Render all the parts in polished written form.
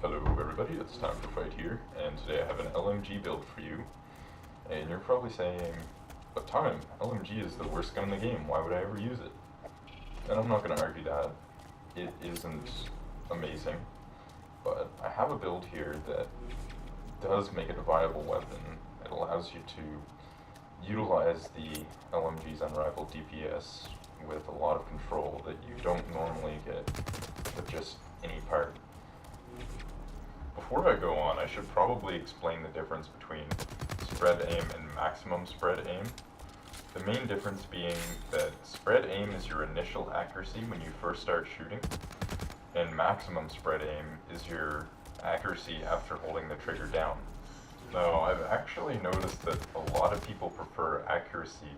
Hello everybody, it's TiMe4FiGhT here, and today I have an LMG build for you. And you're probably saying, but Time, LMG is the worst gun in the game, why would I ever use it? And I'm not going to argue that. It isn't amazing, but I have a build here that does make it a viable weapon. It allows you to utilize the LMG's unrivaled DPS with a lot of control that you don't normally get with just any part. Before I go on, I should probably explain the difference between spread aim and maximum spread aim. The main difference being that spread aim is your initial accuracy when you first start shooting, and maximum spread aim is your accuracy after holding the trigger down. Now, I've actually noticed that a lot of people prefer accuracy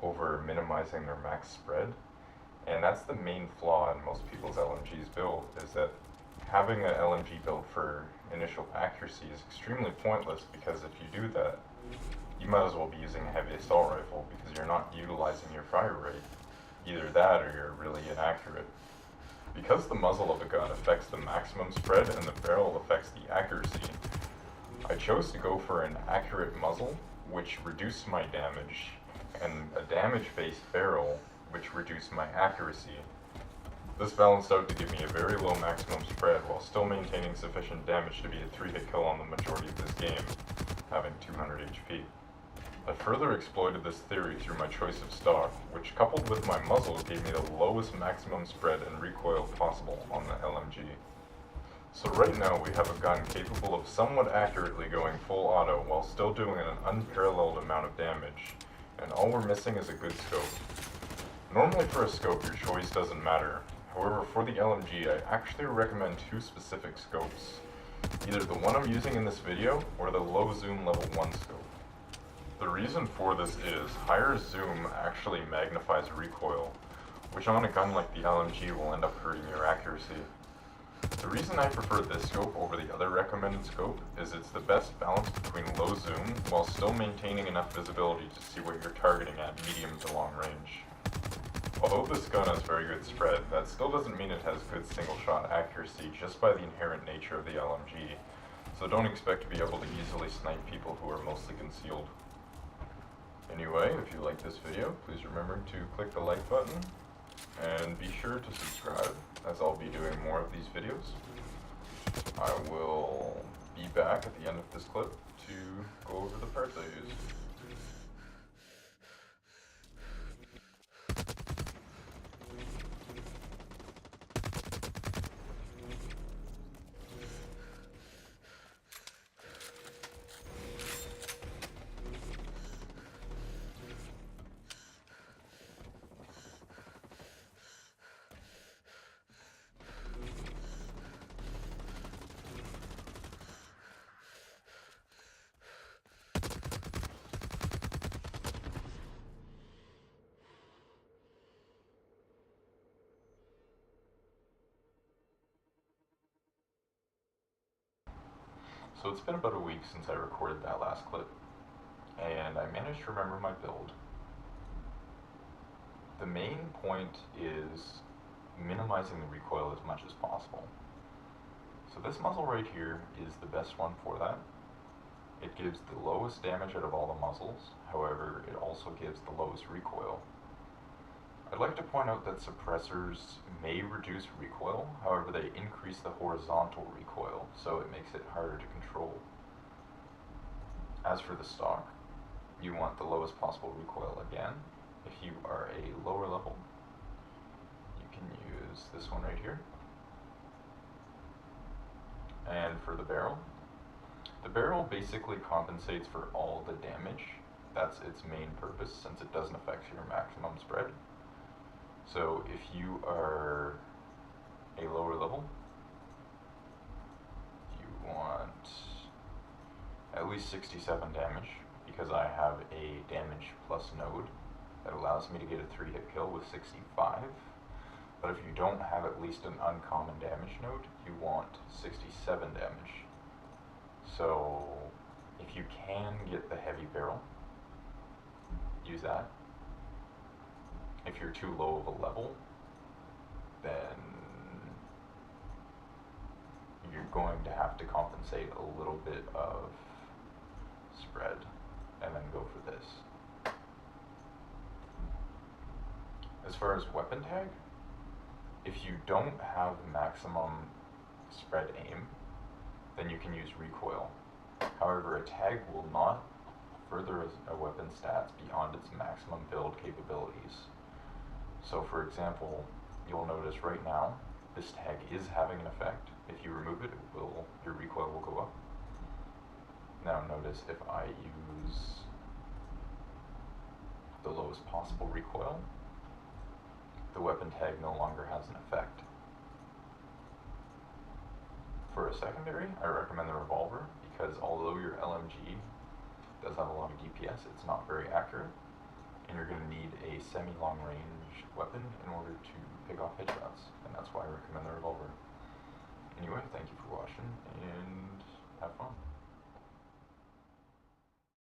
over minimizing their max spread, and that's the main flaw in most people's LMG's build, is that having an LMG build for initial accuracy is extremely pointless, because if you do that, you might as well be using a heavy assault rifle because you're not utilizing your fire rate. Either that or you're really inaccurate. Because the muzzle of a gun affects the maximum spread and the barrel affects the accuracy, I chose to go for an accurate muzzle, which reduced my damage, and a damage-based barrel, which reduced my accuracy. This balanced out to give me a very low maximum spread while still maintaining sufficient damage to be a 3-hit kill on the majority of this game, having 200 HP. I further exploited this theory through my choice of stock, which coupled with my muzzle gave me the lowest maximum spread and recoil possible on the LMG. So right now we have a gun capable of somewhat accurately going full auto while still doing an unparalleled amount of damage, and all we're missing is a good scope. Normally for a scope your choice doesn't matter. However, for the LMG, I actually recommend two specific scopes. Either the one I'm using in this video, or the low zoom level 1 scope. The reason for this is, higher zoom actually magnifies recoil, which on a gun like the LMG will end up hurting your accuracy. The reason I prefer this scope over the other recommended scope is it's the best balance between low zoom while still maintaining enough visibility to see what you're targeting at medium to long range. Although this gun has very good spread, that still doesn't mean it has good single-shot accuracy just by the inherent nature of the LMG, so don't expect to be able to easily snipe people who are mostly concealed. Anyway, if you like this video, please remember to click the like button, and be sure to subscribe, as I'll be doing more of these videos. I will be back at the end of this clip to go over the parts I used. So it's been about a week since I recorded that last clip, and I managed to remember my build. The main point is minimizing the recoil as much as possible. So this muzzle right here is the best one for that. It gives the lowest damage out of all the muzzles, however it also gives the lowest recoil. I'd like to point out that suppressors may reduce recoil, however they increase the horizontal recoil, so it makes it harder to control. As for the stock, you want the lowest possible recoil again. If you are a lower level, you can use this one right here. And for the barrel basically compensates for all the damage. That's its main purpose, since it doesn't affect your maximum spread. So if you are a lower level, you want at least 67 damage, because I have a damage plus node that allows me to get a 3-hit kill with 65. But if you don't have at least an uncommon damage node, you want 67 damage. So if you can get the heavy barrel, use that. If you're too low of a level, then you're going to have to compensate a little bit of spread and then go for this. As far as weapon tag, if you don't have maximum spread aim, then you can use recoil. However, a tag will not further a weapon's stats beyond its maximum build capabilities. So for example, you'll notice right now, this tag is having an effect. If you remove it, your recoil will go up. Now notice if I use the lowest possible recoil, the weapon tag no longer has an effect. For a secondary, I recommend the revolver because although your LMG does have a lot of DPS, it's not very accurate, and you're going to need a semi-long range weapon in order to pick off headshots, and that's why I recommend the revolver. Anyway, thank you for watching.